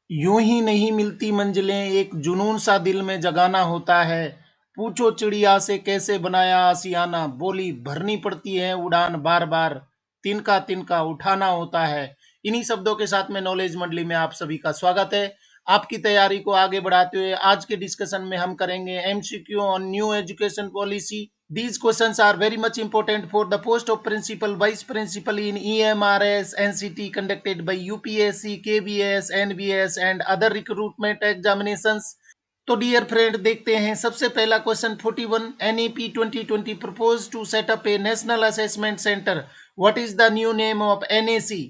यूं ही नहीं मिलती मंजिलें, एक जुनून सा दिल में जगाना होता है। पूछो चिड़िया से कैसे बनाया आशियाना, बोली भरनी पड़ती है उड़ान बार बार, तिनका तिनका उठाना होता है। इन्हीं शब्दों के साथ में नॉलेज मंडली में आप सभी का स्वागत है। आपकी तैयारी को आगे बढ़ाते हुए आज के डिस्कशन में हम करेंगे MCQ on new education policy. These questions are very much important for the post of principal, vice principal in EMRS, NCT conducted by UPSC, KBS, NBS and other recruitment examinations. तो dear friend देखते हैं सबसे पहला question 41 NEP 2020 propose to set up a national assessment centre. What is the new name of NAC?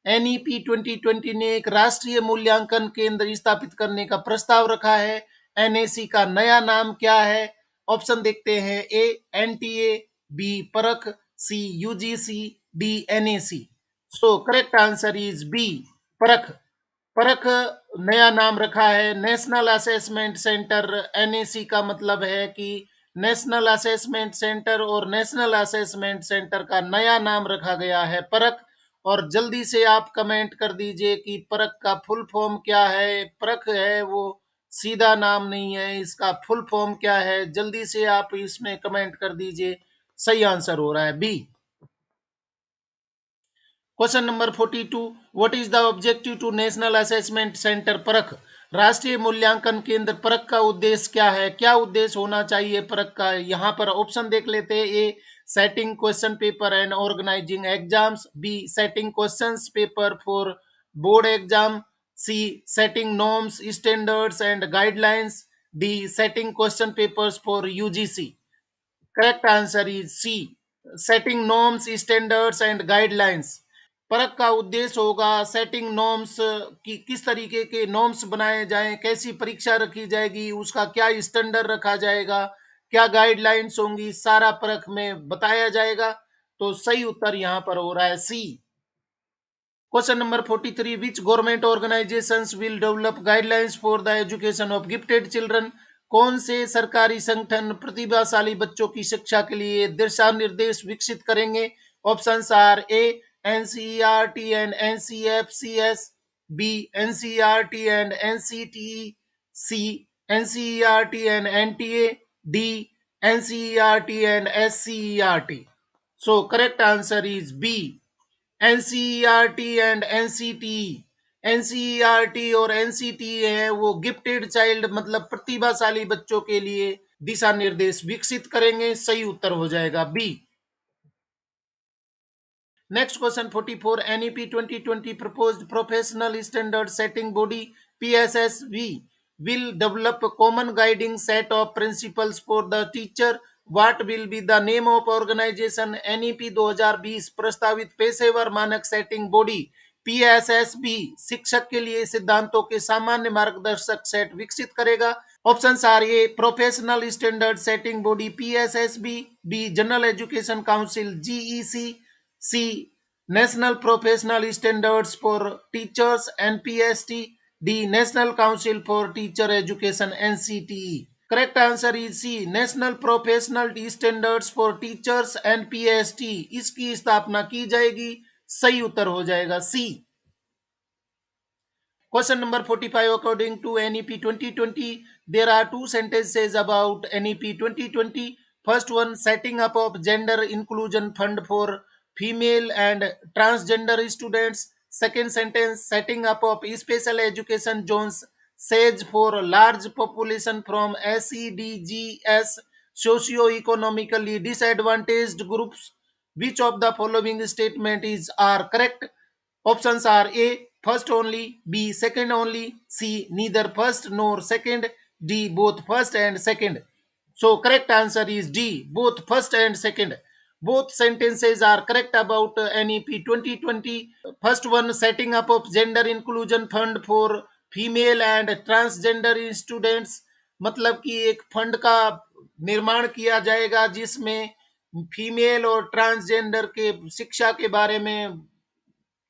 NEP 2020 ने एक राष्ट्रीय मूल्यांकन केंद्र स्थापित करने का प्रस्ताव रखा है। NAC का नया नाम क्या है? ऑप्शन देखते हैं। ए NTA, B Parakh, C UGC, D NAC। So correct answer is B Parakh. Parakh नया नाम रखा है नेशनल असेसमेंट सेंटर। NAC का मतलब है कि नेशनल असेसमेंट सेंटर, और नेशनल असेसमेंट सेंटर का नया नाम रखा गया है परख। और जल्दी से आप कमेंट कर दीजिए कि परख का फुल फॉर्म क्या है। परख है वो सीधा नाम नहीं है, इसका फुल फॉर्म क्या है, जल्दी से आप इसमें कमेंट कर दीजिए। सही आंसर हो रहा है B. Question number 42, what is the objective to national assessment centre Parakh? राष्ट्रीय मूल्यांकन केंद्र परख का उद्देश्य क्या है? क्या उद्देश्य होना चाहिए परख का? यहाँ पर ऑप्शन देख लेते हैं। A setting question paper and organizing exams, B setting question paper for board exam, C setting norms standards and guidelines, D setting question papers for UGC। Correct answer is C setting norms standards and guidelines. परख का उद्देश्य होगा setting norms की, किस तरीके के norms बनाए जाएं, कैसी परीक्षा रखी जाएगी, उसका क्या स्टैंडर्ड रखा जाएगा, क्या गाइडलाइंस होंगी, सारा परख में बताया जाएगा। तो सही उत्तर यहां पर हो रहा है C. Question number 43, which government organizations will develop guidelines for the education of gifted children? कौन से सरकारी संगठन प्रतिभाशाली बच्चों की शिक्षा के लिए दिशा निर्देश विकसित करेंगे? Options are A NCERT and NCFCS, B NCERT and NCTE, C NCERT and NTA, D NCERT and SCERT। So correct answer is B NCERT and NCTE। NCERT और NCTE है वो गिफ्टेड चाइल्ड मतलब प्रतिभाशाली बच्चों के लिए दिशा निर्देश विकसित करेंगे। सही उत्तर हो जाएगा B. Next question 44, NEP 2020 proposed professional standard setting body PSSB will develop a common guiding set of principles for the teacher. What will be the name of organization? NEP 2020 प्रस्तावित पेशेवर मानक सेटिंग बॉडी PSSB शिक्षक के लिए सिद्धांतों के सामान्य मार्गदर्शक सेट विकसित करेगा। Options are A professional standard setting body PSSB, B general education council GEC, C national professional standards for teachers NPST, D national council for teacher education NCTE। Correct answer is C national professional standards for teachers NPST, इसकी स्थापना की जाएगी। सही उत्तर हो जाएगा सी। Question number 45, according to NEP 2020, there are two sentences about NEP 2020. First one, setting up of gender inclusion fund for female and transgender students. Second sentence, setting up of special education zones SAGE for large population from SEDGS socio-economically disadvantaged groups. Which of the following statement is are correct? Options are A first only, B second only, C neither first nor second, D both first and second. So correct answer is D both first and second. Both sentences are correct about NEP 2020. First one, setting up of gender inclusion fund for female and transgender students, मतलब कि एक fund का निर्माण किया जाएगा जिसमें female और transgender के शिक्षा के बारे में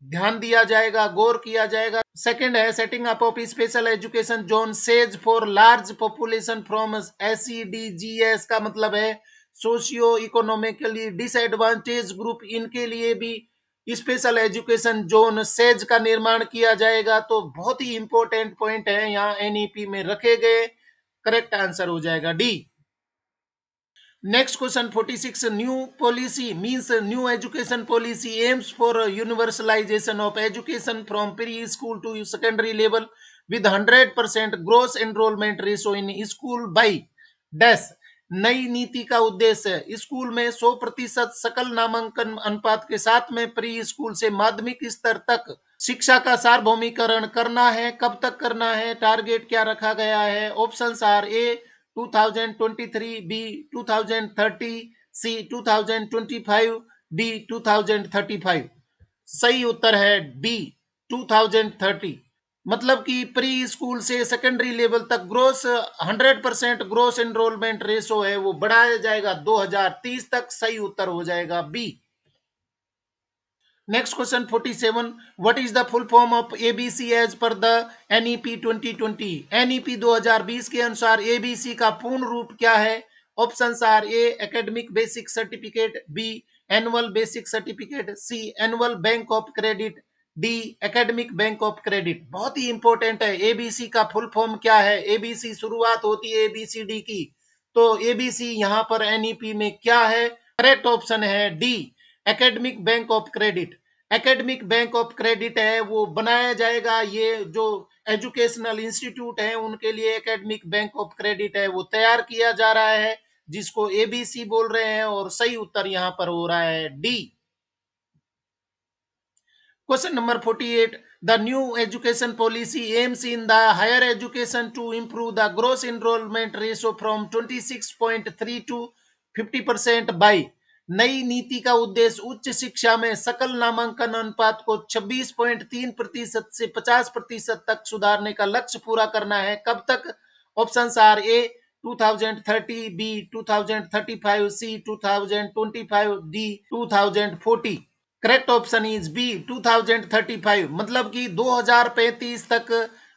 ध्यान दिया जाएगा, गौर किया जाएगा। सेकंड है setting up of special education zone says for large population from SEDGS का मतलब है सोशियो इकोनॉमिकली डिसएडवांटेज ग्रुप, इनके लिए भी स्पेशल एजुकेशन जोन सेज का निर्माण किया जाएगा। तो बहुत ही इंपॉर्टेंट पॉइंट है यहाँ एनईपी में रखे गए। करेक्ट आंसर हो जाएगा D. Next question 46. New policy means new education policy aims for universalization of education from preschool to secondary level with 100% gross enrollment ratio in school by dash। नई नीति का उद्देश्य स्कूल में 100% सकल नामांकन अनुपात के साथ में प्री स्कूल से माध्यमिक स्तर तक शिक्षा का सार्वभौमिकरण करना है। कब तक करना है, टारगेट क्या रखा गया है? Options are A 2023, B 2030, C 2025, D 2035। सही उत्तर है डी 2030। मतलब कि प्री स्कूल से सेकेंडरी लेवल तक ग्रोस 100% ग्रोस एनरोलमेंट रेशो है वो बढ़ाया जाएगा 2030 तक। सही उत्तर हो जाएगा B. Next question 47. What is the full form of ABC as per the NEP 2020? NEP 2020 के अनुसार ABC का पूर्ण रूप क्या है? Options are A academic basic certificate, B annual basic certificate, C annual bank of credit, D academic bank of credit. बहुत ही important है। एबीसी का फुल फॉर्म क्या है? एबीसी शुरुआत होती है एबीसीडी की, तो एबीसी यहाँ पर एनईपी में क्या है? करेक्ट ऑप्शन है D academic bank of credit. Academic bank of credit है वो बनाया जाएगा। ये जो एजुकेशनल इंस्टीट्यूट है उनके लिए एकेडमिक बैंक ऑफ क्रेडिट है वो तैयार किया जा रहा है, जिसको एबीसी बोल रहे हैं। और सही उत्तर यहां पर हो रहा है D. Question number 48. The new education policy aims in the higher education to improve the gross enrollment ratio from 26.3 to 50% by। नई नीति का उद्देश्य उच्च शिक्षा में सकल नामांकन अनुपात को 26.3% से 50% तक सुधारने का लक्ष्य पूरा करना है। कब तक? Options are A 2030, B 2035, C 2025, D 2040। Correct option is B 2035। मतलब कि 2035 तक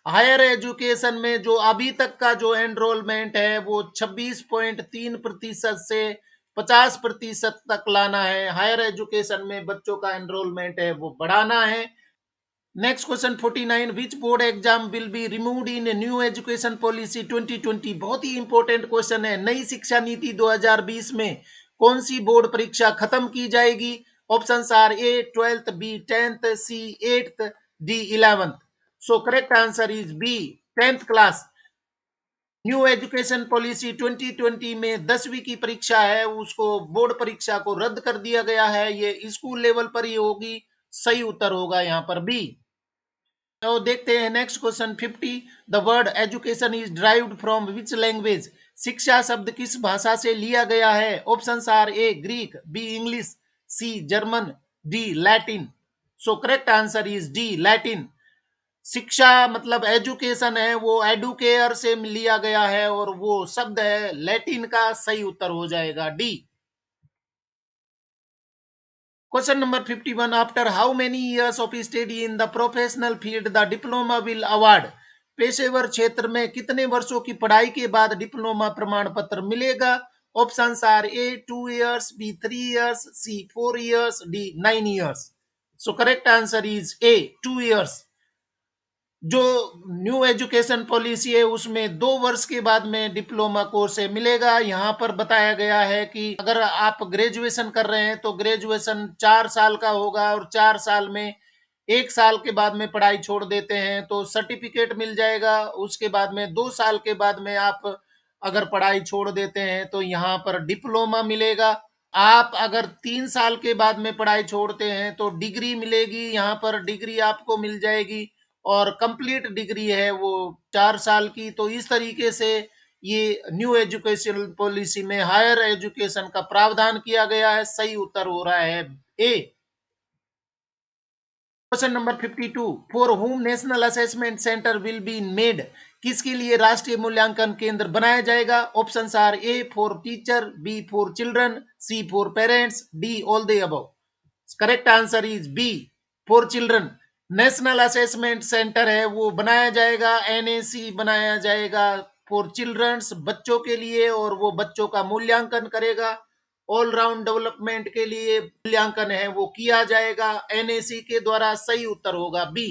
हायर एजुकेशन में जो अभी तक का जो एनरोलमेंट है वो 26.3% से 50% तक लाना है। हायर एजुकेशन में बच्चों का एनरोलमेंट है वो बढ़ाना है। Next question 49। Which board exam will be removed in new education policy 2020? बहुत ही इंपॉर्टेंट क्वेश्चन है। नई शिक्षा नीति 2020 में कौन सी बोर्ड परीक्षा खत्म की जाएगी? Options are A 12th, B 10th, C 8th, D 11th। So correct answer is B 10th class. New education policy 2020 में 10वीं की परीक्षा है उसको बोर्ड परीक्षा को रद्द कर दिया गया है। ये स्कूल लेवल पर ही होगी। सही उत्तर होगा यहाँ पर बी। तो देखते हैं next question 50। The word education is derived from which language? शिक्षा शब्द किस भाषा से लिया गया है? Options are A Greek, B English, C German, D Latin. So correct answer is D Latin. शिक्षा मतलब एजुकेशन है वो एडुकेयर से लिया गया है और वो शब्द है लैटिन का। सही उत्तर हो जाएगा D. Question number 51. After how many years of study in the professional field the diploma will award? पेशेवर क्षेत्र में कितने वर्षों की पढ़ाई के बाद डिप्लोमा प्रमाण पत्र मिलेगा? Options are A 2 years, B 3 years, C 4 years, D 9 years। So correct answer is A 2 years। जो न्यू एजुकेशन पॉलिसी है उसमें 2 वर्ष के बाद में डिप्लोमा कोर्स है मिलेगा। यहाँ पर बताया गया है कि अगर आप ग्रेजुएशन कर रहे हैं तो ग्रेजुएशन 4 साल का होगा और 4 साल में 1 साल के बाद में पढ़ाई छोड़ देते हैं तो सर्टिफिकेट मिल जाएगा। उसके बाद में 2 साल के बाद में आप अगर पढ़ाई छोड़ देते हैं तो यहाँ पर डिप्लोमा मिलेगा। आप अगर 3 साल के बाद में पढ़ाई छोड़ते हैं तो डिग्री मिलेगी। यहाँ पर डिग्री आपको मिल जाएगी और कंप्लीट डिग्री है वो 4 साल की। तो इस तरीके से ये न्यू एजुकेशन पॉलिसी में हायर एजुकेशन का प्रावधान किया गया है। सही उत्तर हो रहा है A. Question number 52। For whom national assessment centre will be made? किसके लिए राष्ट्रीय मूल्यांकन केंद्र बनाया जाएगा? Options are A for teacher, B for children, C for parents, D all the above. Correct answer is B for children. National assessment centre है वो बनाया जाएगा, एनएसी बनाया जाएगा फॉर चिल्ड्रंस, बच्चों के लिए, और वो बच्चों का मूल्यांकन करेगा। ऑल राउंड डेवलपमेंट के लिए मूल्यांकन है वो किया जाएगा एनएसी के द्वारा। सही उत्तर होगा B.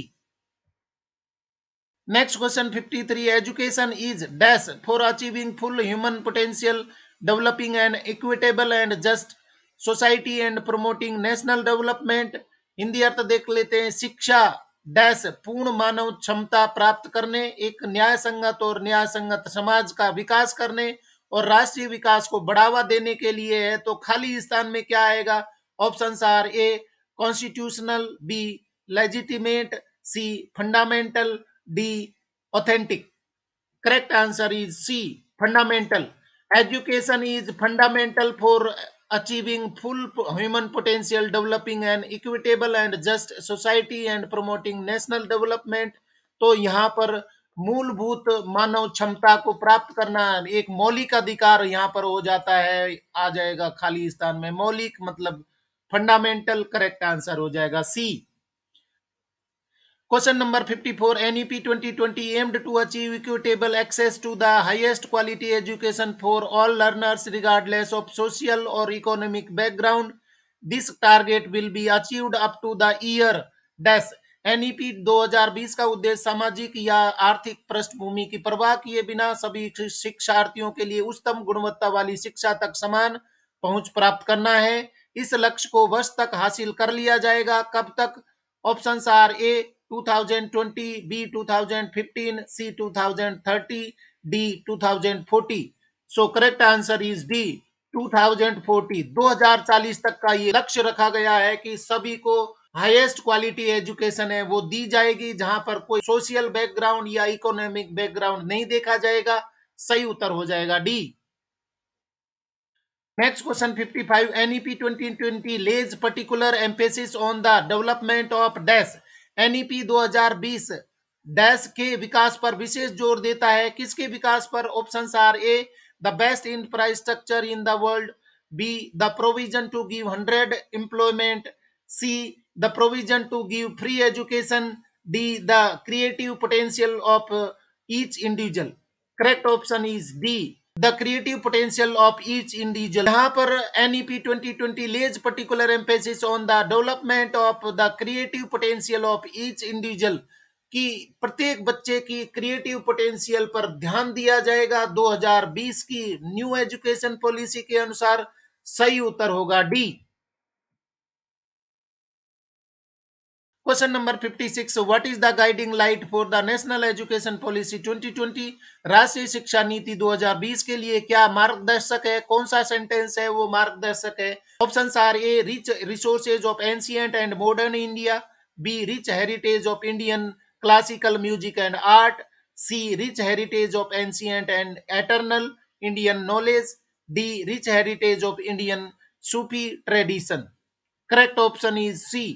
Next question 53, education is dash for achieving full human potential, developing an equitable and just society and promoting national development. Hindi अर्थ देख लेते हैं। शिक्षा डैश पूर्ण मानव क्षमता प्राप्त करने, एक न्याय संगत और न्याय संगत समाज का विकास करने और राष्ट्रीय विकास को बढ़ावा देने के लिए है। तो खाली स्थान में क्या आएगा? Option are A constitutional, B legitimate, C fundamental, D authentic. Correct answer is C fundamental. Education is fundamental for achieving full human potential, developing an equitable and just society and promoting national development. तो यहाँ पर मूलभूत मानव क्षमता को प्राप्त करना एक मौलिक अधिकार यहाँ पर हो जाता है, आ जाएगा खाली स्थान में। मौलिक मतलब फंडामेंटल, करेक्ट आंसर हो जाएगा सी। Question number 54, NEP 2020 aimed to achieve equitable access to the highest quality education for all learners regardless of social or economic background. This target will be achieved up to the year dash। NEP 2020 का उद्देश्य सामाजिक या आर्थिक पृष्ठभूमि की परवाह किए बिना सभी शिक्षार्थियों के लिए उच्चतम गुणवत्ता वाली शिक्षा तक समान पहुंच प्राप्त करना है। इस लक्ष्य को वर्ष तक हासिल कर लिया जाएगा। कब तक? Options are A 2020, B 2015, C 2030, D 2040। So correct answer is D 2040। 2040 तक का ये लक्ष्य रखा गया है कि सभी को हाईएस्ट क्वालिटी एजुकेशन है वो दी जाएगी, जहां पर कोई सोशल बैकग्राउंड या इकोनॉमिक बैकग्राउंड नहीं देखा जाएगा। सही उत्तर हो जाएगा D. Next question 55, NEP 2020 lays particular emphasis on the development of dash। NEP 2020 dash के विकास पर विशेष जोर देता है। किसके विकास पर? Options are A the best infrastructure in the world, B the provision to give 100 employment, C the provision to give free education, D the creative potential of each individual. Correct option is D the creative potential of each individual. यहाँ पर NEP 2020 lays particular emphasis on the development of the creative potential of each individual, कि प्रत्येक बच्चे की creative potential पर ध्यान दिया जाएगा 2020 की न्यू एजुकेशन पॉलिसी के अनुसार। सही उत्तर होगा D. Question number 56, what is the guiding light for the national education policy 2020? राष्ट्रीय शिक्षा नीति 2020 के लिए क्या मार्गदर्शक है? कौन सा सेंटेंस है वो मार्गदर्शक है? Options are A rich resources of ancient and modern India, B rich heritage of Indian classical music and art, C rich heritage of ancient and eternal Indian knowledge, D rich heritage of Indian Sufi tradition. Correct option is C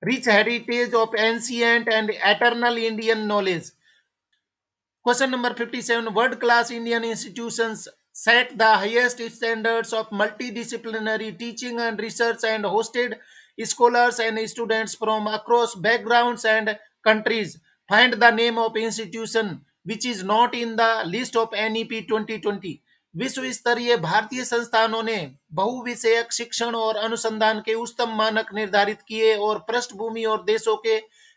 rich heritage of ancient and eternal Indian knowledge। Question number 57, world class Indian institutions set the highest standards of multidisciplinary teaching and research and hosted scholars and students from across backgrounds and countries। Find the name of institution which is not in the list of NEP 2020। विश्व स्तरीय भारतीय संस्थानों ने बहुविषयक शिक्षण और अनुसंधान के उच्चतम मानक निर्धारित किए और पृष्ठभूमि और देशों के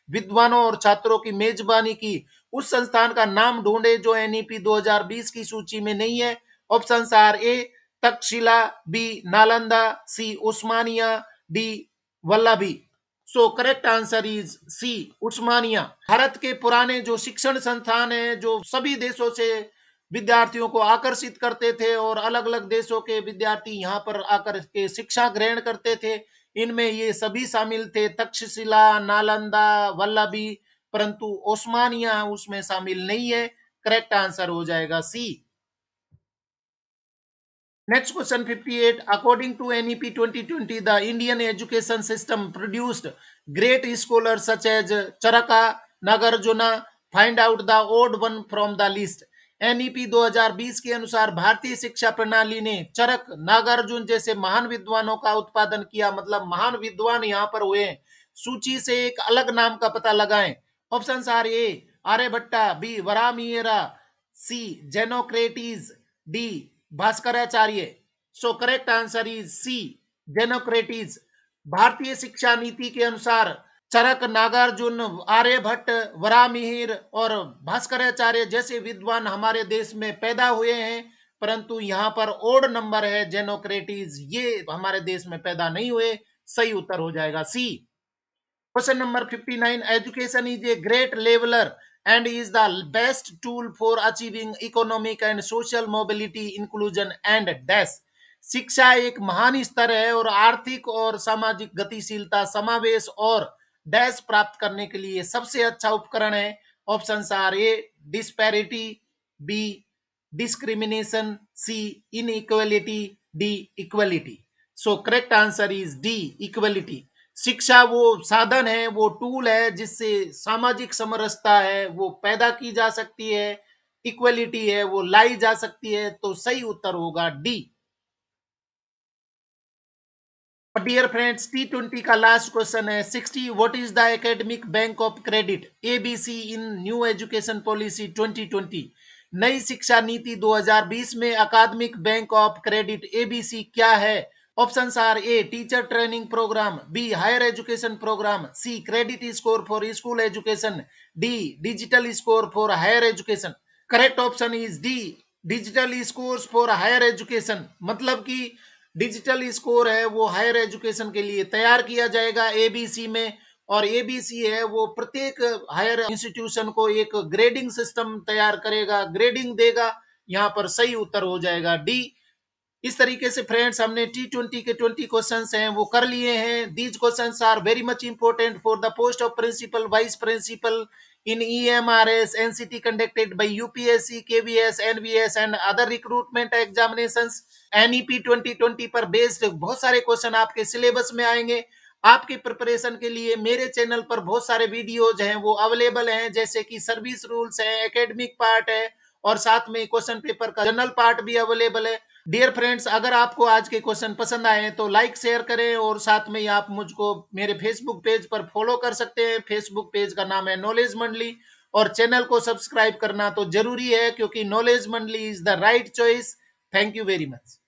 विद्वानों और छात्रों की मेजबानी की। उस संस्थान का नाम ढूंढे जो एनईपी 2020 की सूची में नहीं है। Options are A Takshashila, B Nalanda, C Osmania, D Vallabhi. So correct answer is C Osmania. Bharat के पुराने जो शिक्षण संस्थान है जो सभी देशों से विद्यार्थियों को आकर्षित करते थे और अलग अलग देशों के विद्यार्थी यहाँ पर आकर के शिक्षा ग्रहण करते थे, इनमें ये सभी शामिल थे, तक्षशिला, नालंदा, वल्लभी, परंतु ओस्मानिया उसमें शामिल नहीं है। करेक्ट आंसर हो जाएगा C. Next question 58, according to NEP 2020 the Indian education system produced great scholar such as Charaka, Nagarjuna, find out the odd one from the list. NEP 2020 के अनुसार भारतीय शिक्षा प्रणाली ने चरक, नागार्जुन जैसे महान विद्वानों का उत्पादन किया, मतलब महान विद्वान यहाँ पर हुए। सूची से एक अलग नाम का पता लगाएं। Options are A Aryabhata, B Varahamihira, C Xenocrates, D Bhaskaracharya. So correct answer is C, Democritus. भारतीय शिक्षा नीति के अनुसार चरक, नागार्जुन, आर्यभट्ट, वरामिहिर और भास्कराचार्य जैसे विद्वान हमारे देश में पैदा हुए हैं, परंतु यहाँ पर ओड नंबर है जेनोक्रेटिस, ये हमारे देश में पैदा नहीं हुए। सही उत्तर हो जाएगा C. Question number 59, education is a great leveller and is the best tool for achieving economic and social mobility, inclusion and dash। शिक्षा एक महान स्तर है और आर्थिक और सामाजिक गतिशीलता, समावेश और डैश प्राप्त करने के लिए सबसे अच्छा उपकरण है। Option are A disparity, B discrimination, C inequality, D equality. So correct answer is D equality. शिक्षा वो साधन है, वो टूल है जिससे सामाजिक समरसता है वो पैदा की जा सकती है, इक्वलिटी है वो लाई जा सकती है। तो सही उत्तर होगा डी। डियर फ्रेंड्स, T20 का लास्ट क्वेश्चन है 60, what is the academic bank of credit ABC in new education policy 2020। नई शिक्षा नीति 2020 में अकादमिक बैंक ऑफ क्रेडिट एबीसी क्या है? Options are A teacher training program, B higher education program, C credit score for school education, D digital score for higher education. Correct option is D digital scores for higher education. मतलब कि digital score है वो higher education के लिए तैयार किया जाएगा ABC में, और एबीसी है वो प्रत्येक हायर इंस्टीट्यूशन को एक ग्रेडिंग सिस्टम तैयार करेगा, ग्रेडिंग देगा। यहाँ पर सही उत्तर हो जाएगा डी। इस तरीके से फ्रेंड्स हमने T20 के 20 क्वेश्चंस हैं वो कर लिए हैं। These questions are very much important for the post of principal, vice principal in EMRS, NCT conducted by UPSC, KVS, NVS and other recruitment examinations। NEP 2020 पर बेस्ड बहुत सारे क्वेश्चन आपके सिलेबस में आएंगे। आपकी प्रिपरेशन के लिए मेरे चैनल पर बहुत सारे वीडियोज हैं वो अवेलेबल हैं, जैसे कि सर्विस रूल्स है, एकेडमिक पार्ट है और साथ में क्वेश्चन पेपर का जनरल पार्ट भी अवेलेबल है। डियर फ्रेंड्स, अगर आपको आज के क्वेश्चन पसंद आए तो लाइक शेयर करें और साथ में आप मुझको मेरे फेसबुक पेज पर फॉलो कर सकते हैं। फेसबुक पेज का नाम है नॉलेज मंडली और चैनल को सब्सक्राइब करना तो जरूरी है क्योंकि नॉलेज मंडली is the right choice. Thank you very much.